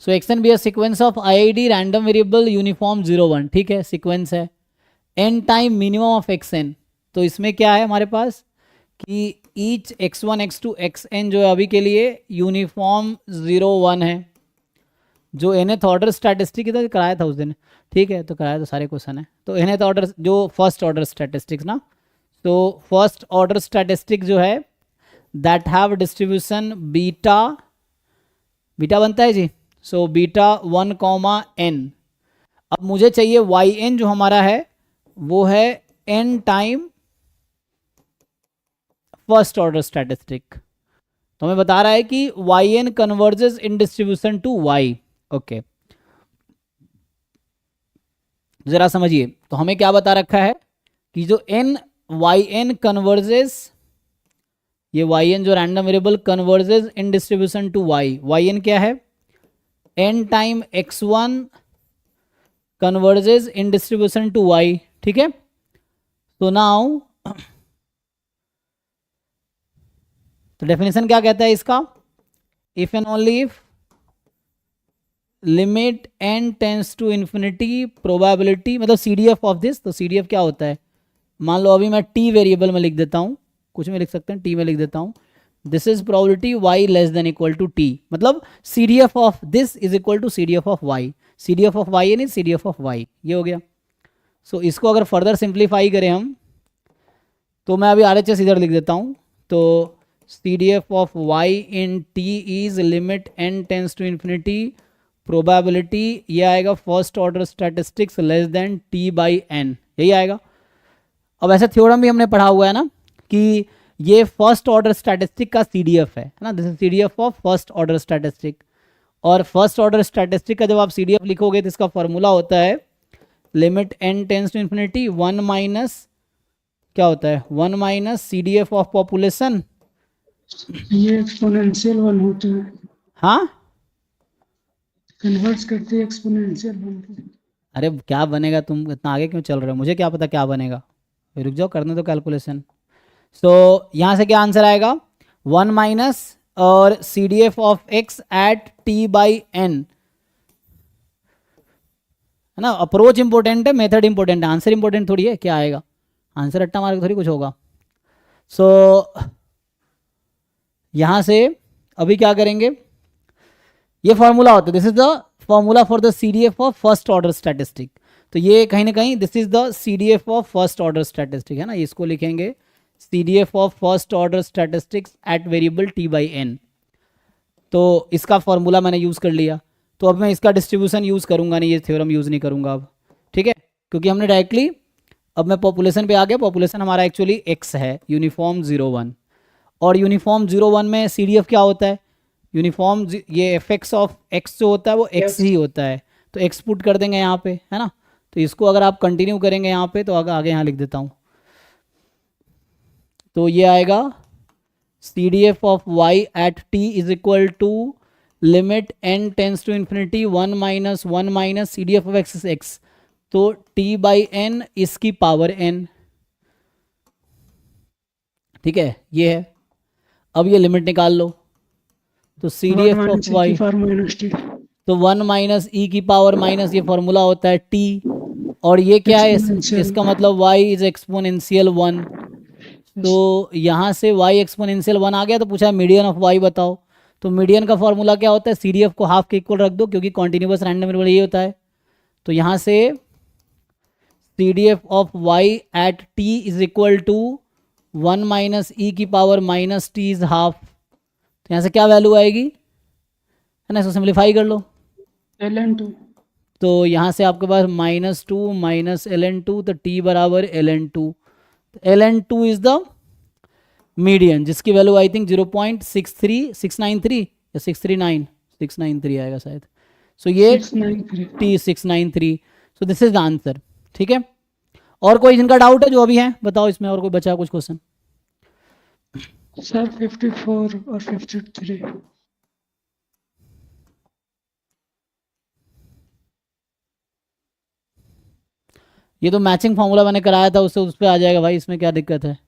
So x n be a sequence of IID random variable uniform 0 1, ठीक है, sequence है। N time minimum of x n, तो इसमें क्या है हमारे पास कि ईच x1 x2 xn जो है अभी के लिए यूनिफॉर्म 0 1 है। जो nth ऑर्डर स्टैटिस्टिक इधर कराया था उस दिन, ठीक है, तो कराया तो सारे क्वेश्चन है। तो nth ऑर्डर जो फर्स्ट ऑर्डर स्टैटिस्टिक्स ना, तो फर्स्ट ऑर्डर स्टैटिस्टिक जो है that have distribution beta, beta बनता है जी, सो बीटा 1, n। अब मुझे चाहिए yn जो हमारा है वो है n time first order statistic. तो हमें बता रहा है कि yn converges in distribution to y। Okay, जरा समझिए, तो हमें क्या बता रखा है कि जो yn कन्वर्जेस, ये yn जो random variable converges in distribution to y, yn क्या है, n time x1 converges in distribution to y, ठीक है। तो नाउ तो डेफिनेशन क्या कहता है इसका, if and only if limit n tends to infinity probability, मतलब CDF ऑफ दिस, तो CDF क्या होता है, मान लो अभी मैं t वेरिएबल में लिख देता हूँ, कुछ में लिख सकते हैं, t में लिख देता हूँ, this is probability y less than equal to t, मतलब CDF of this is equal to CDF of y, CDF of y यानी CDF ऑफ y, ये हो गया। सो इसको अगर फर्दर सिंप्लीफाई करें हम, तो मैं अभी RHS इधर लिख देता हूँ, तो CDF of y in t is limit n tends to infinity probability, ये आएगा first order statistics less than t by n, यही आएगा। अब ऐसा थ्योरम भी हमने पढ़ा हुआ है ना कि ये फर्स्ट ऑर्डर स्टैटिस्टिक का CDF है ना, this is CDF of first order statistic. और फर्स्ट ऑर्डर स्टैटिस्टिक का जब आप CDF लिखोगे तो इसका फॉर्मूला होता है limit n tends to infinity 1 minus, क्या होता है, 1 माइनस CDF ऑफ पॉपुलेशन, ये एक्सपोनेंशियल 1 होता है, हाँ कन्वर्ट्स करते हैं एक्सपोनेंशियल 1 को। अरे क्या बनेगा, तुम इतना आगे क्यों चल रहे हो, मुझे क्या पता क्या बनेगा, रुक जाओ करने दो कैलकुलेशन। सो यहाँ से क्या आंसर आएगा, 1 माइनस और CDF of x at t by n, है ना। अप्रोच इंपॉर्टेंट है, मेथड इंपॉर्टेंट है, आंसर इंपॉर्टेंट थोड़ी है, क्या आएगा आंसर रट्टा मार के थोड़ी कुछ होगा। सो यहाँ से अभी क्या करेंगे, ये फॉर्मूला होता है, this is the formula for the CDF of first order statistic. तो ये कहीं ना कहीं this is the CDF of first order statistic, है ना, इसको लिखेंगे CDF of first order statistics at variable t by n। तो इसका फॉर्मूला मैंने यूज़ कर लिया, तो अब मैं इसका डिस्ट्रीब्यूशन यूज़ करूंगा नहीं, ये थ्योरम यूज़ नहीं करूंगा अब, ठीक है, क्योंकि हमने डायरेक्टली, अब मैं पॉपुलेशन पे आ गया, पॉपुलेशन हमारा एक्चुअली x है, यूनिफॉर्म 0 1, और यूनिफॉर्म 0 1 में CDF क्या होता है, यूनिफॉर्म ये fx ऑफ x जो होता है वो x ही होता है, तो x पुट कर देंगे यहाँ पे, है ना। तो इसको अगर आप कंटिन्यू करेंगे यहाँ पे, तो आगे यहाँ लिख देता हूँ, तो ये आएगा CDF of y at t is equal to limit n tends to infinity 1 minus CDF of x is x, तो t बाई n इसकी पावर n, ठीक है, ये है। अब ये लिमिट निकाल लो, तो CDF ऑफ y, तो 1 माइनस e की पावर माइनस ये फॉर्मूला होता है t, और ये क्या है, इसका मतलब y इज एक्सपोनेंशियल 1, तो यहाँ से y एक्सपोनेंशियल 1 आ गया, तो पूछा मीडियन ऑफ y बताओ, तो मीडियन का फॉर्मूला क्या होता है, CDF को हाफ के इक्वल रख दो, क्योंकि कॉन्टिन्यूस रैंडम वेरिएबल ये होता है। तो यहाँ से CDF of y at t is equal to 1 minus e की power minus t is half, तो यहाँ से क्या वैल्यू आएगी, है ना, इसको सिंप्लीफाई कर लो, ln2, तो यहाँ से आपके पास -2 माइनस ln2, तो t बराबर ln2, ln2 is the median, जिसकी वैल्यू आई थिंक 0.63693 या 693 आएगा शायद, सो ये 693, so this is the answer, ठीक है। और कोई जिनका डाउट है जो अभी है बताओ, इसमें और कोई बचा कुछ क्वेश्चन, सर 54 और 53, ये तो मैचिंग फॉर्मूला मैंने कराया था, उससे उस पर आ जाएगा भाई, इसमें क्या दिक्कत है।